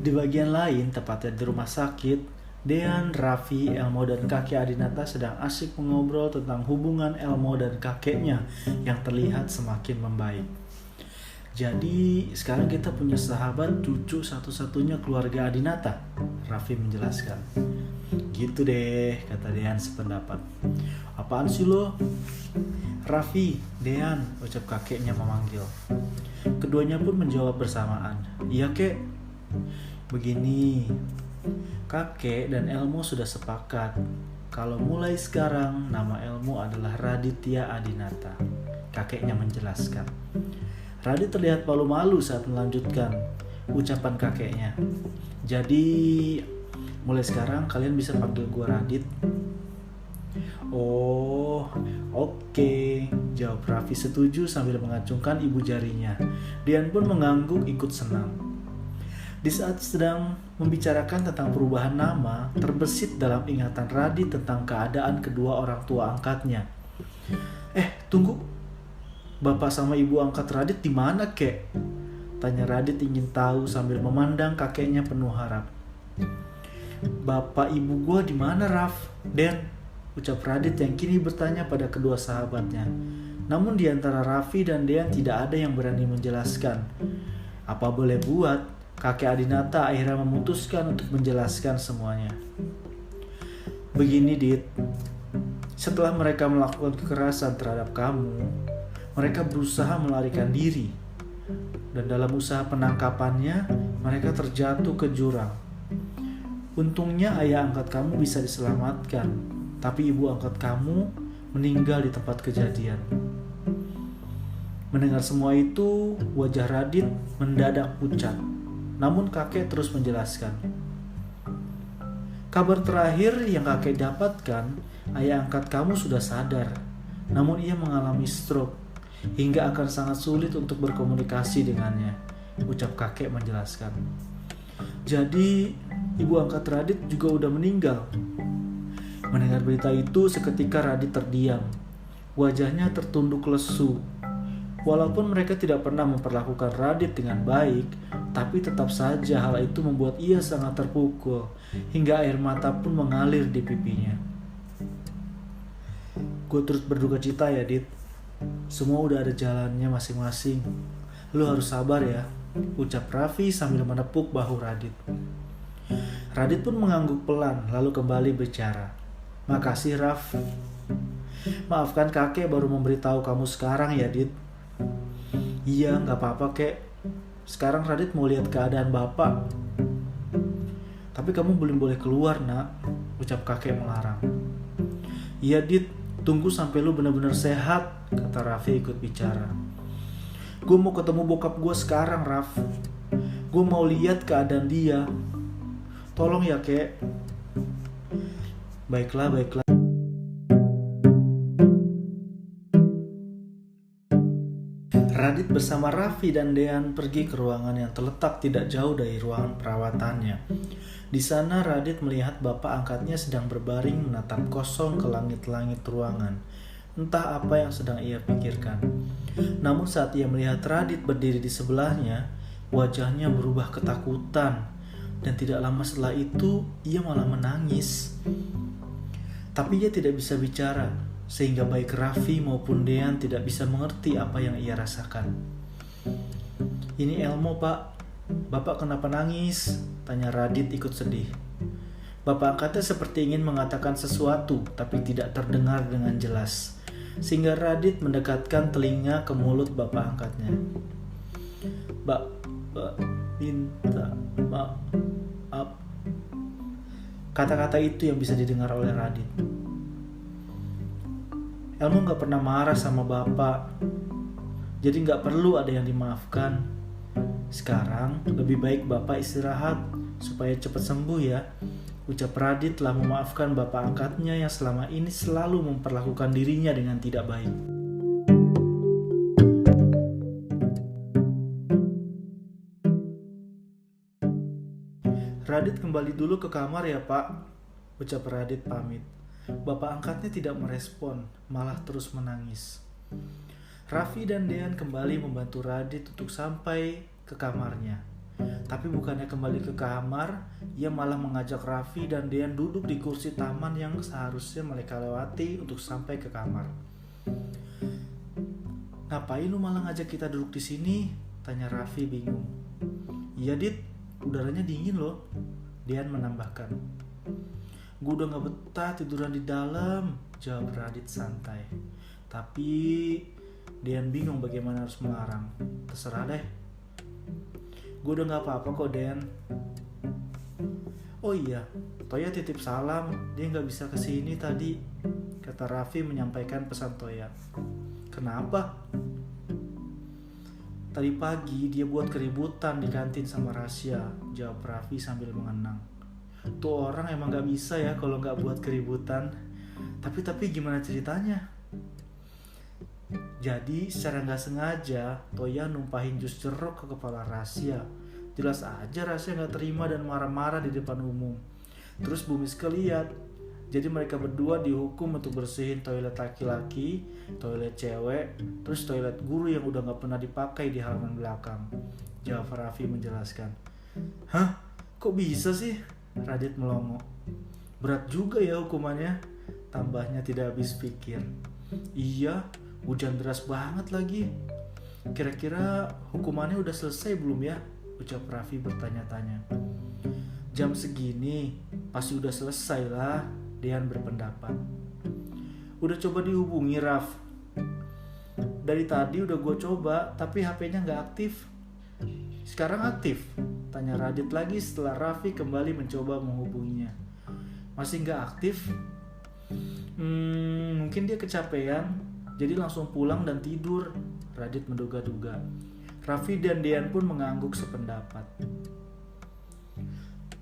Di bagian lain, tepatnya di rumah sakit, Dean, Raffi, Elmo, dan kakek Adinata sedang asyik mengobrol tentang hubungan Elmo dan kakeknya yang terlihat semakin membaik. Jadi sekarang kita punya sahabat cucu satu-satunya keluarga Adinata, Raffi menjelaskan. Gitu deh, kata Dean sependapat. Apaan sih lo? Raffi, Dean, ucap kakeknya memanggil. Keduanya pun menjawab bersamaan. Iya kek. Begini, kakek dan Elmo sudah sepakat kalau mulai sekarang nama Elmo adalah Raditya Adinata. Kakeknya menjelaskan. Radit terlihat malu-malu saat melanjutkan ucapan kakeknya. Jadi mulai sekarang kalian bisa panggil gue Radit. Oh, oke, jawab Raffi setuju sambil mengacungkan ibu jarinya. Dian pun mengangguk ikut senang. Di saat sedang membicarakan tentang perubahan nama, terbesit dalam ingatan Radit tentang keadaan kedua orang tua angkatnya. Tunggu. Bapak sama ibu angkat Radit di mana, kek? Tanya Radit ingin tahu sambil memandang kakeknya penuh harap. Bapak ibu gua di mana, Raf? Den, ucap Radit yang kini bertanya pada kedua sahabatnya. Namun di antara Raffi dan Dean tidak ada yang berani menjelaskan. Apa boleh buat, kakek Adinata akhirnya memutuskan untuk menjelaskan semuanya. Begini, Dit. Setelah mereka melakukan kekerasan terhadap kamu, mereka berusaha melarikan diri. Dan dalam usaha penangkapannya, mereka terjatuh ke jurang. Untungnya ayah angkat kamu bisa diselamatkan, tapi ibu angkat kamu meninggal di tempat kejadian. Mendengar semua itu, wajah Radit mendadak pucat. Namun kakek terus menjelaskan. Kabar terakhir yang kakek dapatkan, ayah angkat kamu sudah sadar. Namun ia mengalami stroke, hingga akan sangat sulit untuk berkomunikasi dengannya, ucap kakek menjelaskan. Jadi, ibu angkat Radit juga udah meninggal. Mendengar berita itu, seketika Radit terdiam. Wajahnya tertunduk lesu. Walaupun mereka tidak pernah memperlakukan Radit dengan baik, tapi tetap saja hal itu membuat ia sangat terpukul, hingga air mata pun mengalir di pipinya. Gue terus berduka cita ya, Dit. Semua udah ada jalannya masing-masing. Lu harus sabar ya, ucap Raffi sambil menepuk bahu Radit. Radit pun mengangguk pelan lalu kembali bicara. Makasih, Raff. Maafkan kakek baru memberitahu kamu sekarang ya, Dit. Iya, gak apa-apa, kek. Sekarang Radit mau lihat keadaan bapak. Tapi kamu belum boleh keluar, nak, ucap kakek melarang. Iya, Dit. Tunggu sampai lu benar-benar sehat, kata Raffi ikut bicara. Gue mau ketemu bokap gue sekarang, Raff. Gue mau lihat keadaan dia. Tolong ya, kek. Baiklah. Radit bersama Raffi dan Dean pergi ke ruangan yang terletak tidak jauh dari ruangan perawatannya. Di sana Radit melihat bapak angkatnya sedang berbaring menatap kosong ke langit-langit ruangan. Entah apa yang sedang ia pikirkan. Namun saat ia melihat Radit berdiri di sebelahnya, wajahnya berubah ketakutan. Dan tidak lama setelah itu, ia malah menangis. Tapi ia tidak bisa bicara, sehingga baik Raffi maupun Dean tidak bisa mengerti apa yang ia rasakan. Ini Elmo, Pak. Bapak kenapa nangis? Tanya Radit ikut sedih. Bapak angkatnya seperti ingin mengatakan sesuatu, tapi tidak terdengar dengan jelas. Sehingga Radit mendekatkan telinga ke mulut bapak angkatnya. Bapak minta maaf. Kata-kata itu yang bisa didengar oleh Radit. Elmo gak pernah marah sama bapak, jadi gak perlu ada yang dimaafkan. Sekarang lebih baik bapak istirahat supaya cepat sembuh ya, ucap Radit telah memaafkan bapak angkatnya yang selama ini selalu memperlakukan dirinya dengan tidak baik. Radit kembali dulu ke kamar ya, Pak, ucap Radit pamit. Bapak angkatnya tidak merespon, malah terus menangis. Raffi dan Dean kembali membantu Radit untuk sampai ke kamarnya. Tapi bukannya kembali ke kamar, ia malah mengajak Raffi dan Dean duduk di kursi taman yang seharusnya mereka lewati untuk sampai ke kamar. "Ngapain lu malah ngajak kita duduk di sini?" tanya Raffi bingung. "Iya Dit, udaranya dingin loh," Dean menambahkan. "Gue udah gak betah tiduran di dalam," jawab Radit santai. Tapi Dean bingung bagaimana harus melarang. "Terserah deh. Gue udah gak apa-apa kok, Den." "Oh iya, Toya titip salam, dia gak bisa kesini tadi," kata Raffi menyampaikan pesan Toya. "Kenapa?" "Tadi pagi dia buat keributan di kantin sama Rasya," jawab Raffi sambil mengenang. "Tuh orang emang gak bisa ya kalau gak buat keributan. Tapi gimana ceritanya?" "Jadi secara gak sengaja Toya numpahin jus jeruk ke kepala Rasya. Jelas aja Rasya gak terima dan marah-marah di depan umum. Terus Bu Miske lihat. Jadi mereka berdua dihukum untuk bersihin toilet laki-laki, toilet cewek, terus toilet guru yang udah gak pernah dipakai di halaman belakang," jawab Raffi menjelaskan. "Hah? Kok bisa sih?" Radit melongo. "Berat juga ya hukumannya," tambahnya tidak habis pikir. "Iya, hujan deras banget lagi. Kira-kira hukumannya udah selesai belum ya?" ucap Raffi bertanya-tanya. "Jam segini pasti udah selesai lah," Dean berpendapat. "Udah coba dihubungi Raf?" "Dari tadi udah gue coba, tapi HP-nya gak aktif." "Sekarang aktif?" tanya Radit lagi setelah Raffi kembali mencoba menghubunginya. "Masih gak aktif?" Mungkin dia kecapean, jadi langsung pulang dan tidur," Radit menduga-duga. Raffi dan Dean pun mengangguk sependapat.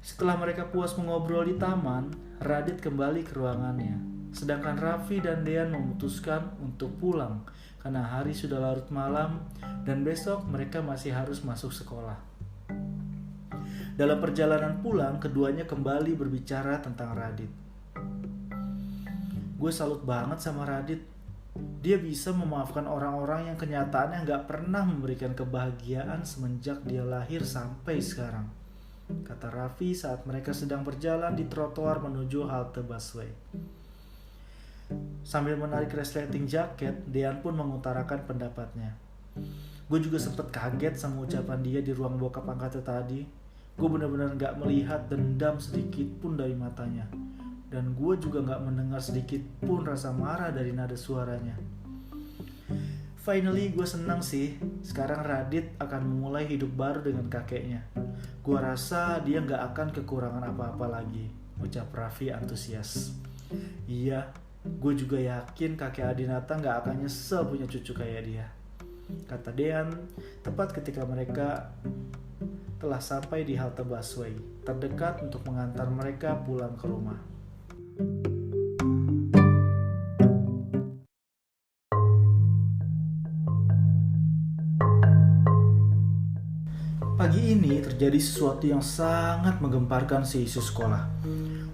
Setelah mereka puas mengobrol di taman, Radit kembali ke ruangannya. Sedangkan Raffi dan Dean memutuskan untuk pulang karena hari sudah larut malam dan besok mereka masih harus masuk sekolah. Dalam perjalanan pulang, keduanya kembali berbicara tentang Radit. "Gue salut banget sama Radit. Dia bisa memaafkan orang-orang yang kenyataannya gak pernah memberikan kebahagiaan semenjak dia lahir sampai sekarang," kata Raffi saat mereka sedang berjalan di trotoar menuju halte busway. Sambil menarik resleting jaket, Dean pun mengutarakan pendapatnya. "Gue juga sempet kaget sama ucapan dia di ruang bokap angkatnya tadi. Gue benar-benar gak melihat dendam sedikit pun dari matanya. Dan gue juga gak mendengar sedikit pun rasa marah dari nada suaranya. Finally gue senang sih, sekarang Radit akan memulai hidup baru dengan kakeknya. Gue rasa dia gak akan kekurangan apa-apa lagi," ucap Raffi antusias. "Iya, gue juga yakin kakek Adinata gak akan nyesel punya cucu kayak dia," kata Dean tepat ketika mereka telah sampai di halte busway terdekat untuk mengantar mereka pulang ke rumah. Pagi ini terjadi sesuatu yang sangat menggemparkan seisu sekolah.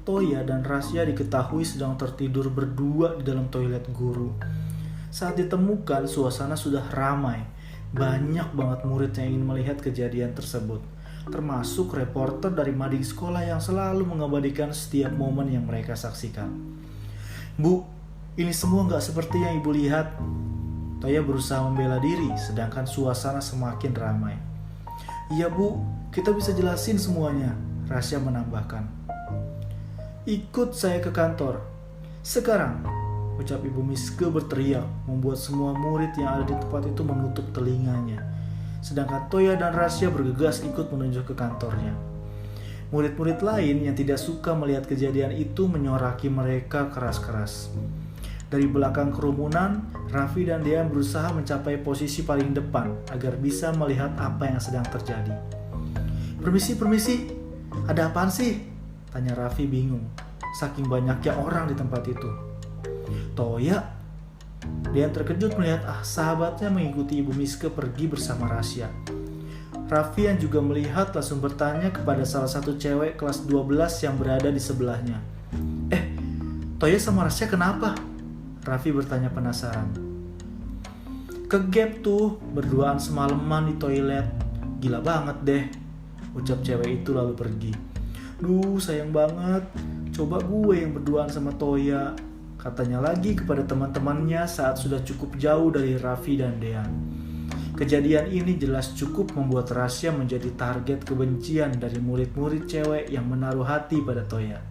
Toya dan Rasya diketahui sedang tertidur berdua di dalam toilet guru. Saat ditemukan, suasana sudah ramai. Banyak banget murid yang ingin melihat kejadian tersebut, termasuk reporter dari mading sekolah yang selalu mengabadikan setiap momen yang mereka saksikan. "Bu, ini semua gak seperti yang ibu lihat." Toya berusaha membela diri, sedangkan suasana semakin ramai. "Iya bu, kita bisa jelasin semuanya," Rasya menambahkan. "Ikut saya ke kantor sekarang," ucap Ibu Miske berteriak, membuat semua murid yang ada di tempat itu menutup telinganya. Sedangkan Toya dan Rasya bergegas ikut menuju ke kantornya. Murid-murid lain yang tidak suka melihat kejadian itu menyoraki mereka keras-keras. Dari belakang kerumunan, Raffi dan Dean berusaha mencapai posisi paling depan agar bisa melihat apa yang sedang terjadi. Permisi, ada apaan sih?" tanya Raffi bingung, saking banyaknya orang di tempat itu. "Toya." Dean terkejut melihat sahabatnya mengikuti Ibu Miske pergi bersama Rasya. Raffi yang juga melihat langsung bertanya kepada salah satu cewek kelas 12 yang berada di sebelahnya. Toya sama Rasya kenapa?" Raffi bertanya penasaran. "Ke gap tuh, berduaan semalaman di toilet. Gila banget deh," ucap cewek itu lalu pergi. Duh, sayang banget. Coba gue yang berduaan sama Toya, katanya lagi kepada teman-temannya saat sudah cukup jauh dari Raffi dan Dean. Kejadian ini jelas cukup membuat Rasya menjadi target kebencian dari murid-murid cewek yang menaruh hati pada Toya.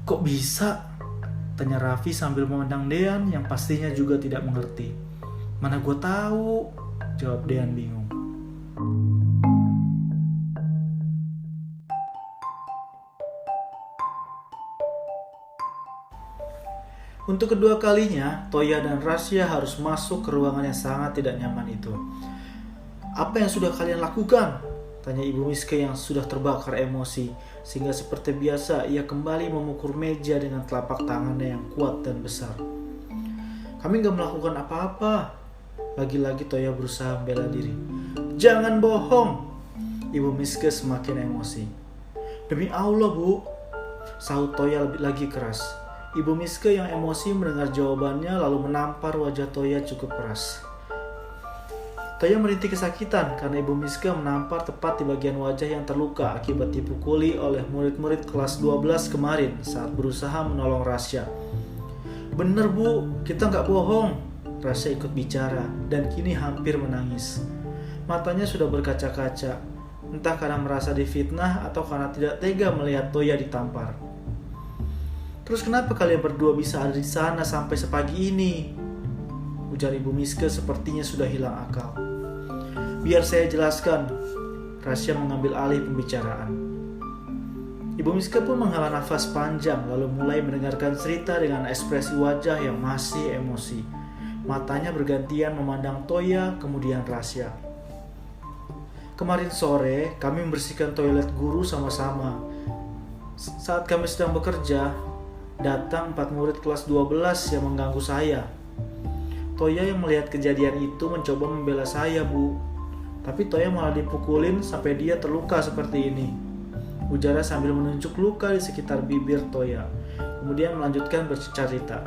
Kok bisa? Tanya Raffi sambil memandang Dean yang pastinya juga tidak mengerti. Mana gue tahu, jawab Dean bingung. Untuk kedua kalinya, Toya dan Rasya harus masuk ke ruangan yang sangat tidak nyaman itu. Apa yang sudah kalian lakukan? Tanya Ibu Miske yang sudah terbakar emosi, sehingga seperti biasa ia kembali memukul meja dengan telapak tangannya yang kuat dan besar. Kami gak melakukan apa-apa. Lagi-lagi Toya berusaha membela diri. Jangan bohong! Ibu Miske semakin emosi. Demi Allah, Bu, sahut Toya lagi keras. Ibu Miske yang emosi mendengar jawabannya lalu menampar wajah Toya cukup keras. Toya merintih kesakitan karena Ibu Miske menampar tepat di bagian wajah yang terluka akibat dipukuli oleh murid-murid kelas 12 kemarin saat berusaha menolong Rasya. Bener Bu, kita gak bohong. Rasya ikut bicara dan kini hampir menangis. Matanya sudah berkaca-kaca, entah karena merasa difitnah atau karena tidak tega melihat Toya ditampar. Terus kenapa kalian berdua bisa ada di sana sampai sepagi ini? Ujar Ibu Miske sepertinya sudah hilang akal. Biar saya jelaskan. Rasya mengambil alih pembicaraan. Ibu Miske pun menghela nafas panjang lalu mulai mendengarkan cerita dengan ekspresi wajah yang masih emosi. Matanya bergantian memandang Toya kemudian Rasya. Kemarin sore kami membersihkan toilet guru sama-sama. Saat kami sedang bekerja, datang 4 murid kelas 12 yang mengganggu saya. Toya yang melihat kejadian itu mencoba membela saya, Bu. Tapi Toya malah dipukulin sampai dia terluka seperti ini. Ujarnya sambil menunjuk luka di sekitar bibir Toya. Kemudian melanjutkan bercerita.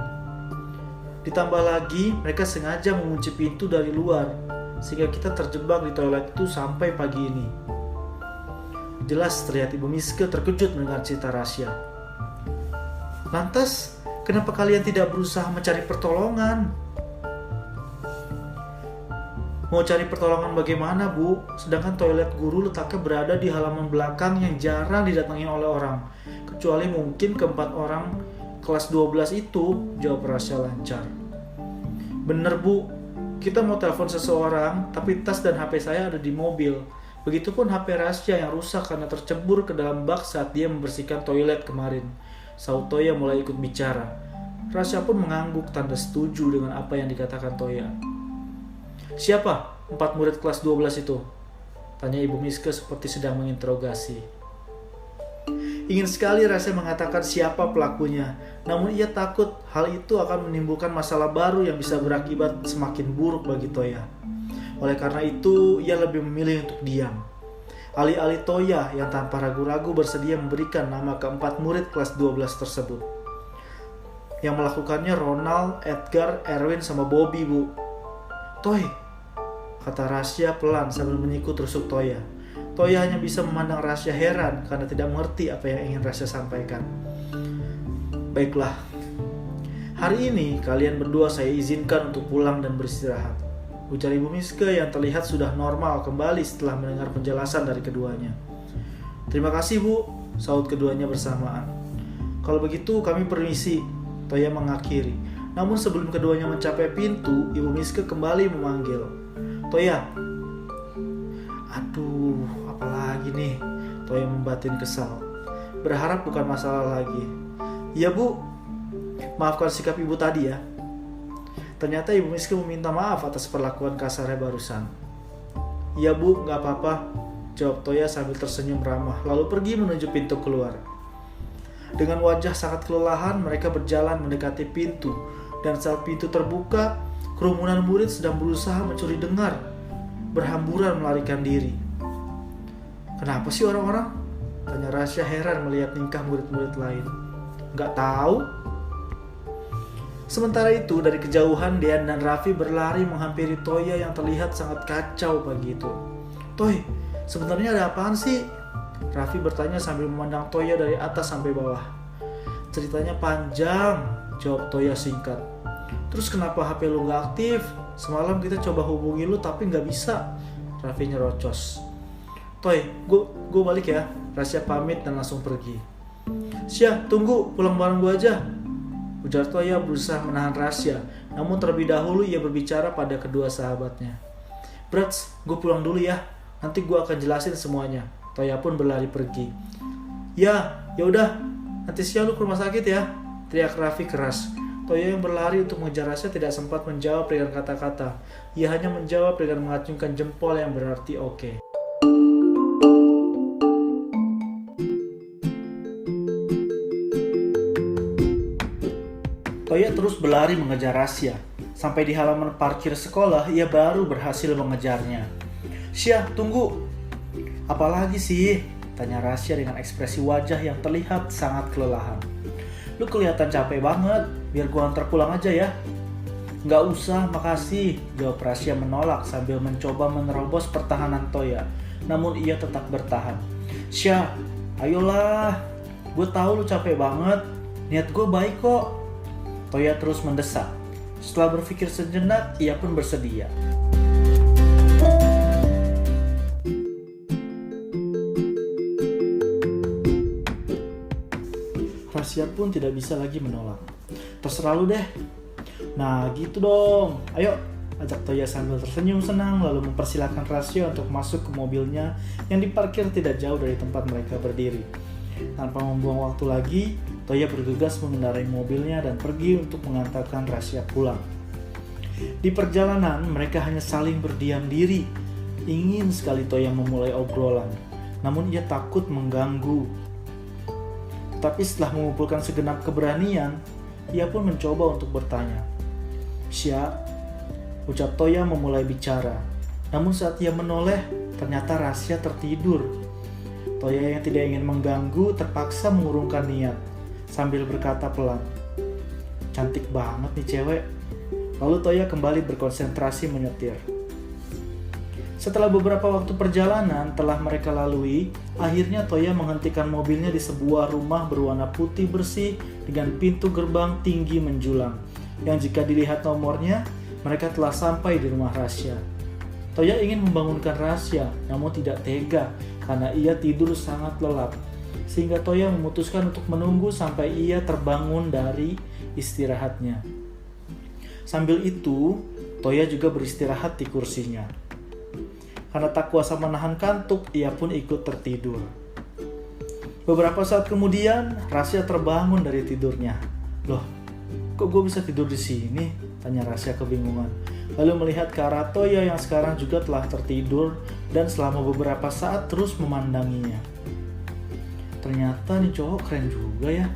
Ditambah lagi, mereka sengaja mengunci pintu dari luar, sehingga kita terjebak di toilet itu sampai pagi ini. Jelas terlihat Ibu Miske terkejut mendengar cerita Rasya. Lantas, kenapa kalian tidak berusaha mencari pertolongan? Mau cari pertolongan bagaimana, Bu? Sedangkan toilet guru letaknya berada di halaman belakang yang jarang didatangi oleh orang. Kecuali mungkin keempat orang kelas 12 itu, jawab Rasya lancar. Bener, Bu. Kita mau telepon seseorang, tapi tas dan HP saya ada di mobil. Begitupun HP Rasya yang rusak karena tercebur ke dalam bak saat dia membersihkan toilet kemarin. Sahut Toya mulai ikut bicara. Rasya pun mengangguk tanda setuju dengan apa yang dikatakan Toya. Siapa 4 murid kelas 12 itu? Tanya Ibu Miske seperti sedang menginterogasi. Ingin sekali Rasya mengatakan siapa pelakunya, namun ia takut hal itu akan menimbulkan masalah baru yang bisa berakibat semakin buruk bagi Toya. Oleh karena itu, ia lebih memilih untuk diam. Alih-alih Toya yang tanpa ragu-ragu bersedia memberikan nama keempat murid kelas 12 tersebut. Yang melakukannya Ronald, Edgar, Erwin, sama Bobby, Bu. Toy, kata Rasya pelan sambil menyikut rusuk Toya. Toya hanya bisa memandang Rasya heran karena tidak mengerti apa yang ingin Rasya sampaikan. Baiklah, hari ini kalian berdua saya izinkan untuk pulang dan beristirahat, ujar Ibu Miske yang terlihat sudah normal kembali setelah mendengar penjelasan dari keduanya. Terima kasih, Bu, sahut keduanya bersamaan. Kalau begitu kami permisi, Toya mengakhiri. Namun sebelum keduanya mencapai pintu, Ibu Miske kembali memanggil. Toya. Aduh, apalagi nih? Toya membatin kesal. Berharap bukan masalah lagi. Ya, Bu, maafkan sikap Ibu tadi ya. Ternyata Ibu Miske meminta maaf atas perlakuan kasarnya barusan. Ya, Bu, gak apa-apa, jawab Toya sambil tersenyum ramah, lalu pergi menuju pintu keluar. Dengan wajah sangat kelelahan, mereka berjalan mendekati pintu, dan saat pintu terbuka, kerumunan murid sedang berusaha mencuri dengar, berhamburan melarikan diri. Kenapa sih orang-orang? Tanya Rasya heran melihat tingkah murid-murid lain. Gak tahu. Sementara itu, dari kejauhan Dean dan Raffi berlari menghampiri Toya yang terlihat sangat kacau pagi itu. Toy, Sebenarnya ada apaan sih? Raffi bertanya sambil memandang Toya dari atas sampai bawah. Ceritanya panjang, jawab Toya singkat. Terus kenapa HP lu gak aktif? Semalam kita coba hubungi lu tapi gak bisa. Raffi nyerocos. Toy, gue balik ya. Rasya pamit dan langsung pergi. Syah, tunggu, pulang bareng gue aja. Ujar Toya berusaha menahan Rasya. Namun terlebih dahulu ia berbicara pada kedua sahabatnya. Brats, gue pulang dulu ya. Nanti gue akan jelasin semuanya. Toya pun berlari pergi. Ya udah. Nanti siang lu ke rumah sakit ya. Teriak Raffi keras. Toya yang berlari untuk mengejar Rasya tidak sempat menjawab dengan kata-kata. Ia hanya menjawab dengan mengacungkan jempol yang berarti oke. Toya terus berlari mengejar Rasya. Sampai di halaman parkir sekolah, ia baru berhasil mengejarnya. Syah, tunggu. Apalagi sih? Tanya Rasya dengan ekspresi wajah yang terlihat sangat kelelahan. Lu kelihatan capek banget, biar gua antar pulang aja ya. Nggak usah, makasih, jawab Rasya menolak sambil mencoba menerobos pertahanan Toya. Namun ia tetap bertahan. Syah, ayolah. Gue tahu lu capek banget, niat gue baik kok. Toya terus mendesak. Setelah berpikir sejenak, ia pun bersedia. Rasya pun tidak bisa lagi menolak. Terserah lu deh. Nah gitu dong. Ayo, ajak Toya sambil tersenyum senang lalu mempersilahkan Rasya untuk masuk ke mobilnya yang diparkir tidak jauh dari tempat mereka berdiri. Tanpa membuang waktu lagi, Toya bergegas mengendarai mobilnya dan pergi untuk mengantarkan Rasya pulang. Di perjalanan, mereka hanya saling berdiam diri. Ingin sekali Toya memulai obrolan, namun ia takut mengganggu. Tapi setelah mengumpulkan segenap keberanian, ia pun mencoba untuk bertanya. Syah, ucap Toya memulai bicara. Namun saat ia menoleh, ternyata Rasya tertidur. Toya yang tidak ingin mengganggu terpaksa mengurungkan niat sambil berkata pelan. Cantik banget nih cewek. Lalu Toya kembali berkonsentrasi menyetir. Setelah beberapa waktu perjalanan telah mereka lalui, akhirnya Toya menghentikan mobilnya di sebuah rumah berwarna putih bersih dengan pintu gerbang tinggi menjulang, yang jika dilihat nomornya, mereka telah sampai di rumah Rasya. Toya ingin membangunkan Rasya, namun tidak tega karena ia tidur sangat lelap, sehingga Toya memutuskan untuk menunggu sampai ia terbangun dari istirahatnya. Sambil itu, Toya juga beristirahat di kursinya. Karena tak kuasa menahan kantuk, ia pun ikut tertidur. Beberapa saat kemudian, Rasya terbangun dari tidurnya. Loh, kok gue bisa tidur di sini? Tanya Rasya kebingungan. Lalu melihat ke arah Toya yang sekarang juga telah tertidur dan selama beberapa saat terus memandanginya. Ternyata nih cowok keren juga ya,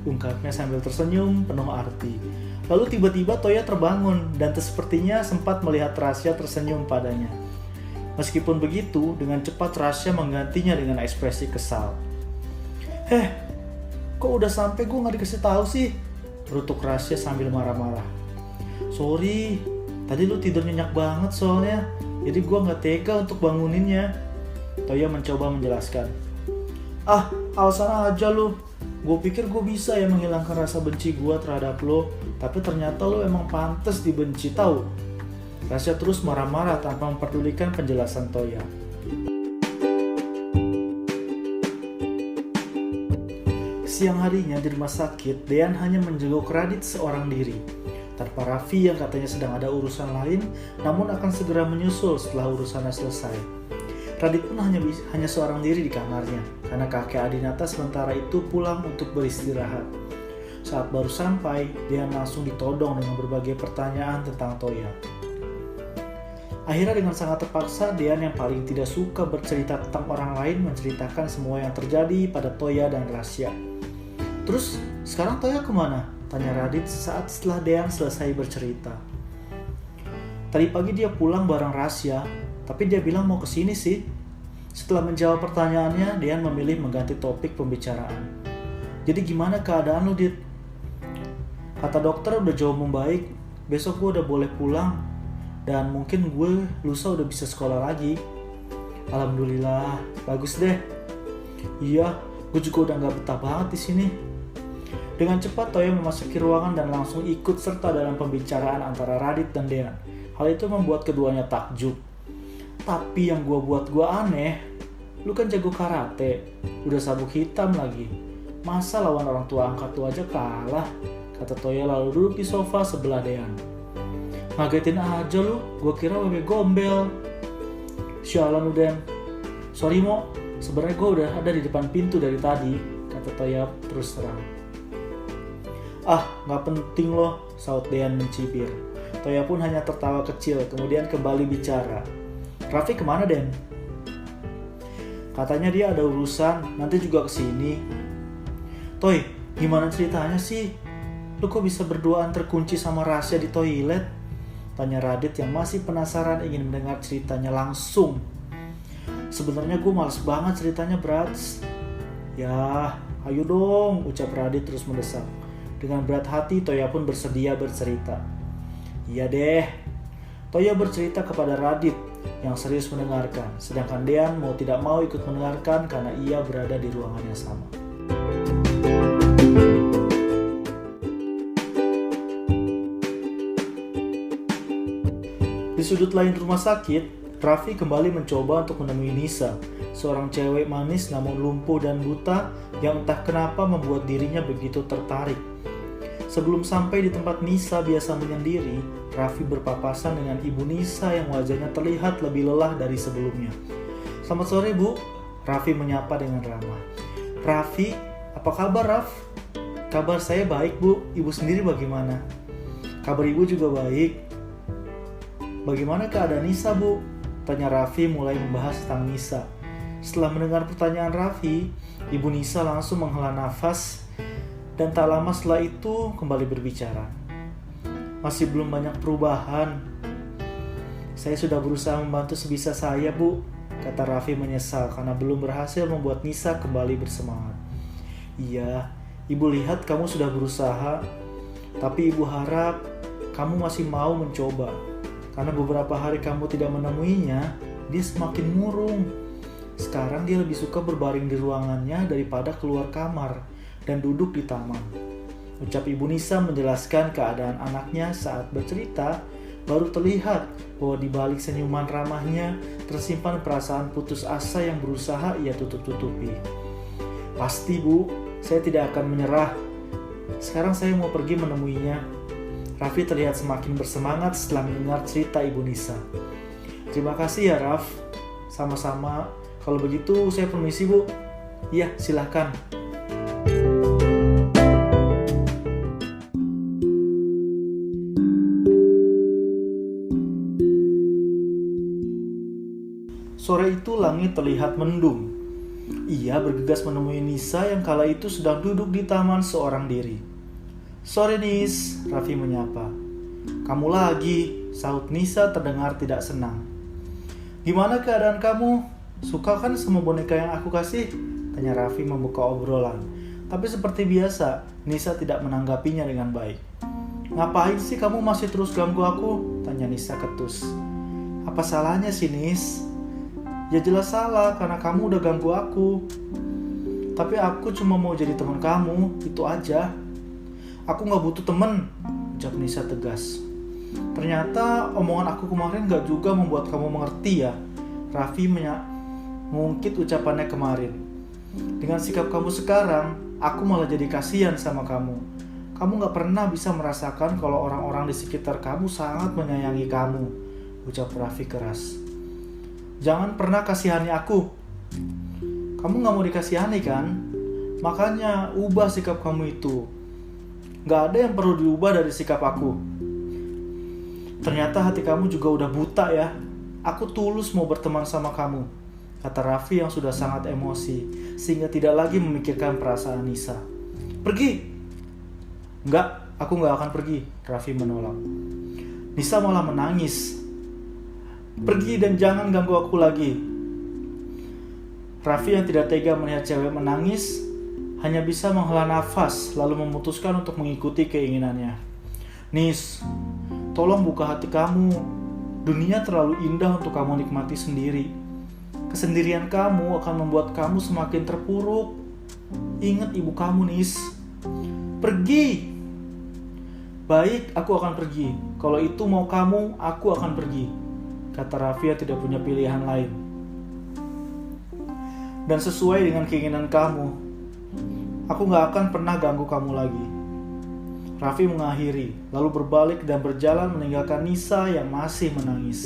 ungkapnya sambil tersenyum penuh arti. Lalu tiba-tiba Toya terbangun dan sepertinya sempat melihat Rasya tersenyum padanya. Meskipun begitu, dengan cepat Rasya menggantinya dengan ekspresi kesal. Kok udah sampai gue gak dikasih tahu sih? Berutuk Rasya sambil marah-marah. Sorry, tadi lu tidur nyenyak banget soalnya, jadi gue gak tega untuk banguninnya. Toya mencoba menjelaskan. Alasan aja lu. Gue pikir gue bisa ya menghilangkan rasa benci gue terhadap lo, tapi ternyata lo emang pantas dibenci tahu. Rasya terus marah-marah tanpa memperdulikan penjelasan Toya. Siang harinya di rumah sakit, Dean hanya menjenguk Radit seorang diri. Tanpa Raffi yang katanya sedang ada urusan lain, namun akan segera menyusul setelah urusannya selesai. Radit pun hanya seorang diri di kamarnya, karena kakek Adinata sementara itu pulang untuk beristirahat. Saat baru sampai, Dean langsung ditodong dengan berbagai pertanyaan tentang Toya. Akhirnya dengan sangat terpaksa, Dean yang paling tidak suka bercerita tentang orang lain menceritakan semua yang terjadi pada Toya dan Rasya. Terus, sekarang Toya kemana? Tanya Radit sesaat setelah Dean selesai bercerita. Tadi pagi dia pulang bareng Rasya, tapi dia bilang mau kesini sih. Setelah menjawab pertanyaannya, Dean memilih mengganti topik pembicaraan. Jadi gimana keadaan lu, Dit? Kata dokter udah jauh membaik, besok gue udah boleh pulang. Dan mungkin gue lusa udah bisa sekolah lagi. Alhamdulillah, bagus deh. Iya, gue juga udah gak betah banget di sini. Dengan cepat Toya memasuki ruangan dan langsung ikut serta dalam pembicaraan antara Radit dan Dean. Hal itu membuat keduanya takjub. Tapi yang buat gue aneh, lu kan jago karate, udah sabuk hitam lagi. Masa lawan orang tua angkat lu aja kalah? Kata Toya lalu duduk di sofa sebelah Dean. Ngagetin aja lu, gue kira bebe gombel. Sialan lu Den. Sorry Mo, sebenarnya gue udah ada di depan pintu dari tadi, kata Toya terus terang. Ah, gak penting loh, saut Dean mencibir. Toya pun hanya tertawa kecil, kemudian kembali bicara. Raffi kemana Den? Katanya dia ada urusan, nanti juga kesini. Toy, gimana ceritanya sih? Lu kok bisa berduaan terkunci sama Rasya di toilet? Tanya Radit yang masih penasaran ingin mendengar ceritanya langsung. Sebenarnya gue males banget ceritanya, Brats. Ya, ayo dong, ucap Radit terus mendesak. Dengan berat hati, Toya pun bersedia bercerita. Iya deh. Toya bercerita kepada Radit yang serius mendengarkan, sedangkan Dean mau tidak mau ikut mendengarkan karena ia berada di ruangan yang sama. Di sudut lain rumah sakit, Raffi kembali mencoba untuk menemui Nisa, seorang cewek manis namun lumpuh dan buta yang entah kenapa membuat dirinya begitu tertarik. Sebelum sampai di tempat Nisa biasa menyendiri, Raffi berpapasan dengan ibu Nisa yang wajahnya terlihat lebih lelah dari sebelumnya. Selamat sore Bu, Raffi menyapa dengan ramah. Raffi, apa kabar Raff? Kabar saya baik Bu, ibu sendiri bagaimana? Kabar ibu juga baik. Bagaimana keadaan Nisa Bu? Tanya Raffi mulai membahas tentang Nisa. Setelah mendengar pertanyaan Raffi, ibu Nisa langsung menghela nafas dan tak lama setelah itu kembali berbicara. Masih belum banyak perubahan. Saya sudah berusaha membantu sebisa saya Bu, kata Raffi menyesal karena belum berhasil membuat Nisa kembali bersemangat. Iya, ibu lihat kamu sudah berusaha, tapi ibu harap kamu masih mau mencoba. Karena beberapa hari kamu tidak menemuinya, dia semakin murung. Sekarang dia lebih suka berbaring di ruangannya daripada keluar kamar dan duduk di taman. Ucap ibu Nisa menjelaskan keadaan anaknya saat bercerita, baru terlihat bahwa di balik senyuman ramahnya tersimpan perasaan putus asa yang berusaha ia tutup-tutupi. Pasti Bu, saya tidak akan menyerah. Sekarang saya mau pergi menemuinya. Raffi terlihat semakin bersemangat setelah mendengar cerita ibu Nisa. Terima kasih ya Raff. Sama-sama. Kalau begitu saya permisi Bu. Iya, silakan. Sore itu langit terlihat mendung. Ia bergegas menemui Nisa yang kala itu sedang duduk di taman seorang diri. Sore Nis, Raffi menyapa. Kamu lagi, sahut Nisa terdengar tidak senang. Gimana keadaan kamu? Suka kan sama boneka yang aku kasih? Tanya Raffi membuka obrolan. Tapi seperti biasa, Nisa tidak menanggapinya dengan baik. Ngapain sih kamu masih terus ganggu aku? Tanya Nisa ketus. Apa salahnya sih Nis? Ya jelas salah karena kamu udah ganggu aku. Tapi aku cuma mau jadi teman kamu, itu aja. Aku gak butuh temen, ucap Nisa tegas. Ternyata omongan aku kemarin gak juga membuat kamu mengerti ya. Raffi mengungkit ucapannya kemarin. Dengan sikap kamu sekarang, aku malah jadi kasihan sama kamu. Kamu gak pernah bisa merasakan kalau orang-orang di sekitar kamu sangat menyayangi kamu, ucap Raffi keras. Jangan pernah kasihani aku. Kamu gak mau dikasihani kan? Makanya ubah sikap kamu itu. Gak ada yang perlu diubah dari sikap aku. Ternyata hati kamu juga udah buta ya. Aku tulus mau berteman sama kamu, kata Raffi yang sudah sangat emosi, sehingga tidak lagi memikirkan perasaan Nisa. Pergi. Enggak, aku gak akan pergi, Raffi menolak. Nisa malah menangis. Pergi dan jangan ganggu aku lagi. Raffi yang tidak tega melihat cewek menangis hanya bisa menghela nafas lalu memutuskan untuk mengikuti keinginannya. Nis, tolong buka hati kamu. Dunia terlalu indah untuk kamu nikmati sendiri. Kesendirian kamu akan membuat kamu semakin terpuruk. Ingat ibu kamu, Nis. Pergi. Baik, aku akan pergi. Kalau itu mau kamu, aku akan pergi, kata Raffi yang tidak punya pilihan lain. Dan sesuai dengan keinginan kamu, aku gak akan pernah ganggu kamu lagi. Raffi mengakhiri, lalu berbalik dan berjalan meninggalkan Nisa yang masih menangis.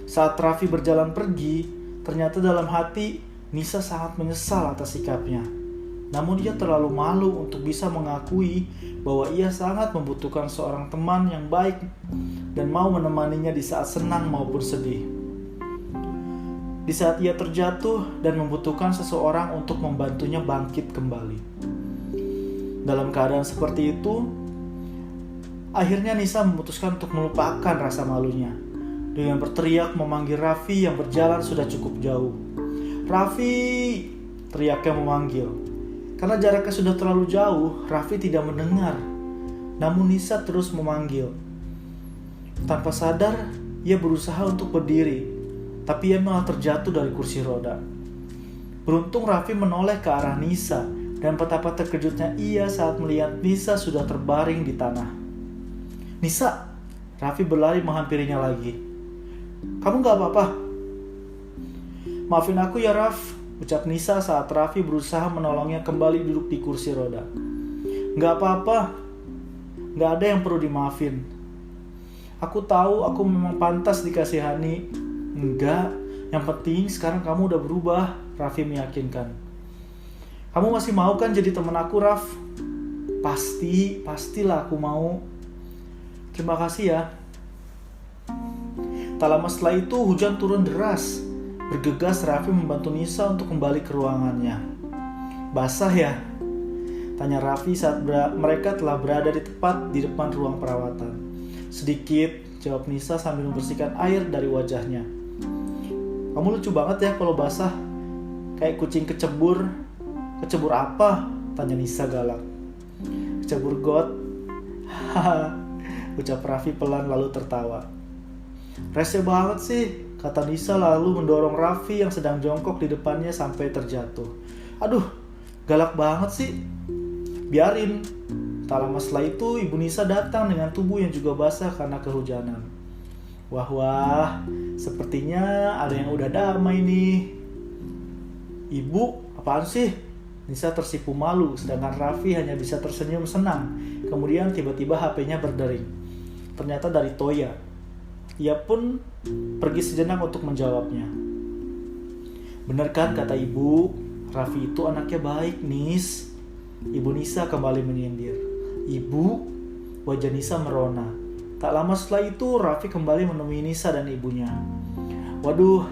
Saat Raffi berjalan pergi, ternyata dalam hati Nisa sangat menyesal atas sikapnya. Namun dia terlalu malu untuk bisa mengakui bahwa ia sangat membutuhkan seorang teman yang baik dan mau menemaninya di saat senang maupun sedih. Di saat ia terjatuh dan membutuhkan seseorang untuk membantunya bangkit kembali. Dalam keadaan seperti itu, akhirnya Nisa memutuskan untuk melupakan rasa malunya. Dengan berteriak memanggil Raffi yang berjalan sudah cukup jauh. Raffi! Teriaknya memanggil. Karena jaraknya sudah terlalu jauh, Raffi tidak mendengar. Namun Nisa terus memanggil. Tanpa sadar, ia berusaha untuk berdiri, tapi ia malah terjatuh dari kursi roda. Beruntung Raffi menoleh ke arah Nisa, dan betapa terkejutnya ia saat melihat Nisa sudah terbaring di tanah. Nisa! Raffi berlari menghampirinya lagi. Kamu gak apa-apa? Maafin aku ya, Raff, ucap Nisa saat Raffi berusaha menolongnya kembali duduk di kursi roda. Gak apa-apa, gak ada yang perlu dimaafin. Aku tahu aku memang pantas dikasihani. Enggak, yang penting sekarang kamu udah berubah, Raffi meyakinkan. Kamu masih mau kan jadi teman aku, Raff? Pastilah aku mau. Terima kasih ya. Tak lama setelah itu hujan turun deras. Bergegas Raffi membantu Nisa untuk kembali ke ruangannya. Basah ya? Tanya Raffi saat mereka telah berada di tepat di depan ruang perawatan. Sedikit, jawab Nisa sambil membersihkan air dari wajahnya. Kamu lucu banget ya kalau basah. Kayak kucing kecebur. Kecebur apa? Tanya Nisa galak. Kecebur got. Haha, ucap Raffi pelan lalu tertawa. Rese banget sih, kata Nisa lalu mendorong Raffi yang sedang jongkok di depannya sampai terjatuh. Aduh, galak banget sih. Biarin. Tak lama setelah itu, Ibu Nisa datang dengan tubuh yang juga basah karena kehujanan. Wah, sepertinya ada yang udah damai nih. Ibu, apaan sih? Nisa tersipu malu, sedangkan Raffi hanya bisa tersenyum senang. Kemudian tiba-tiba HP-nya berdering. Ternyata dari Toya. Ia pun pergi sejenak untuk menjawabnya. Benar kan kata ibu, Raffi itu anaknya baik, Nis. Ibu Nisa kembali menyindir. Ibu, wajah Nisa merona. Tak lama setelah itu Raffi kembali menemui Nisa dan ibunya. Waduh,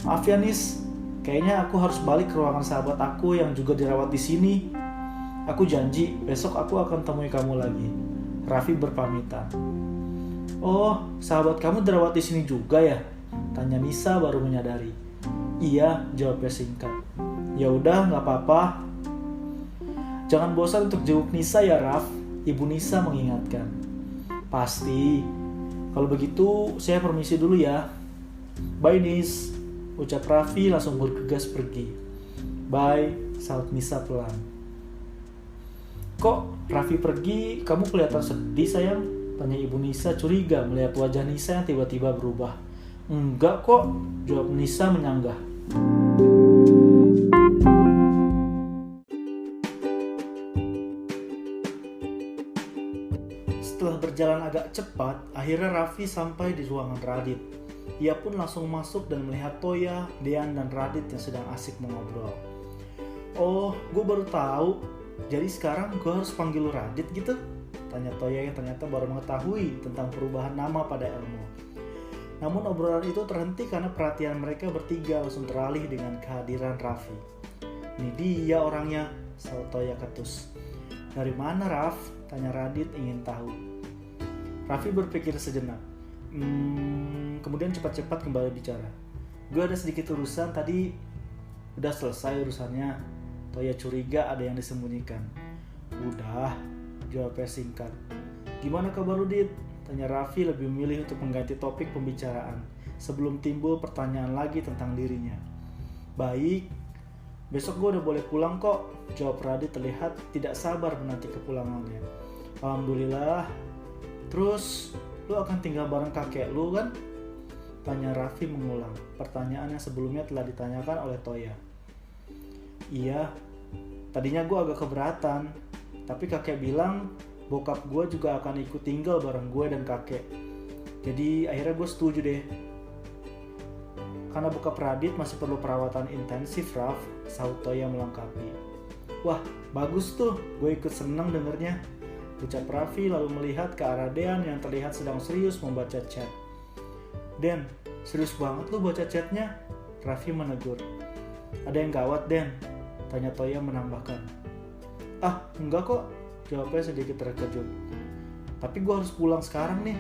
maaf ya Nis. Kayaknya aku harus balik ke ruangan sahabat aku yang juga dirawat di sini. Aku janji besok aku akan temui kamu lagi. Raffi berpamitan. Oh, sahabat kamu dirawat di sini juga ya? Tanya Nisa baru menyadari. Iya, jawabnya singkat. Ya udah, nggak apa-apa. Jangan bosan untuk jenguk Nisa ya, Raf. Ibu Nisa mengingatkan. Pasti. Kalau begitu, saya permisi dulu ya. Bye, Nis. Ucap Raffi langsung bergegas pergi. Bye, sahut Nisa pelan. Kok Raffi pergi, kamu kelihatan sedih sayang? Tanya Ibu Nisa curiga melihat wajah Nisa yang tiba-tiba berubah. Enggak kok, jawab Nisa menyanggah. Setelah berjalan agak cepat, akhirnya Raffi sampai di ruangan Radit. Ia pun langsung masuk dan melihat Toya, Dean, dan Radit yang sedang asik mengobrol. Oh, gue baru tahu. Jadi sekarang gue harus panggil lu Radit gitu? Tanya Toya yang ternyata baru mengetahui tentang perubahan nama pada Elmo. Namun obrolan itu terhenti karena perhatian mereka bertiga langsung teralih dengan kehadiran Raffi. Ini dia orangnya, sahut Toya ketus. Dari mana Raff? Tanya Radit ingin tahu. Raffi berpikir sejenak. Kemudian cepat-cepat kembali bicara. Gue ada sedikit urusan tadi, udah selesai urusannya. Toya curiga ada yang disembunyikan. Udah, jawabnya singkat. Gimana kabar lu, Dit? Tanya Raffi lebih memilih untuk mengganti topik pembicaraan sebelum timbul pertanyaan lagi tentang dirinya. Baik, besok gue udah boleh pulang kok, jawab Radit terlihat tidak sabar menanti kepulangannya. Alhamdulillah. Terus, lu akan tinggal bareng kakek lu kan? Tanya Raffi mengulang pertanyaan yang sebelumnya telah ditanyakan oleh Toya. Iya, tadinya gue agak keberatan, tapi kakek bilang bokap gue juga akan ikut tinggal bareng gue dan kakek. Jadi akhirnya gue setuju deh. Karena bokap Radit masih perlu perawatan intensif, Raf, sahut Toya melengkapi. Wah, bagus tuh, gue ikut seneng dengernya, ucap Raffi lalu melihat ke arah Dean yang terlihat sedang serius membaca chat. Den, serius banget lu baca chatnya? Raffi menegur. Ada yang gawat, Den? Tanya Toya menambahkan. Ah, enggak kok, jawabnya sedikit terkejut. Tapi gue harus pulang sekarang nih.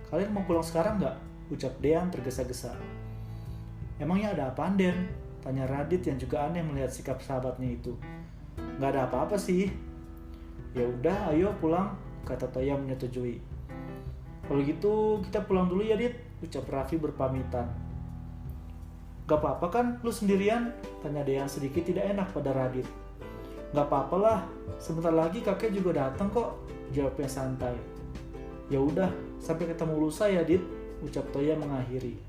Kalian mau pulang sekarang nggak? Ucap Dean tergesa-gesa. Emangnya ada apaan, Den? Tanya Radit yang juga aneh melihat sikap sahabatnya itu. Nggak ada apa-apa sih. Ya udah, ayo pulang, kata Toya menyetujui. Kalau gitu kita pulang dulu ya, Dit, ucap Raffi berpamitan. Gak apa-apa kan lu sendirian? Tanya Dean sedikit tidak enak pada Radit. Gak apa-apa lah, sebentar lagi kakek juga datang kok, jawabnya santai. Ya udah, sampai ketemu lusa ya, Dit, ucap Toya mengakhiri.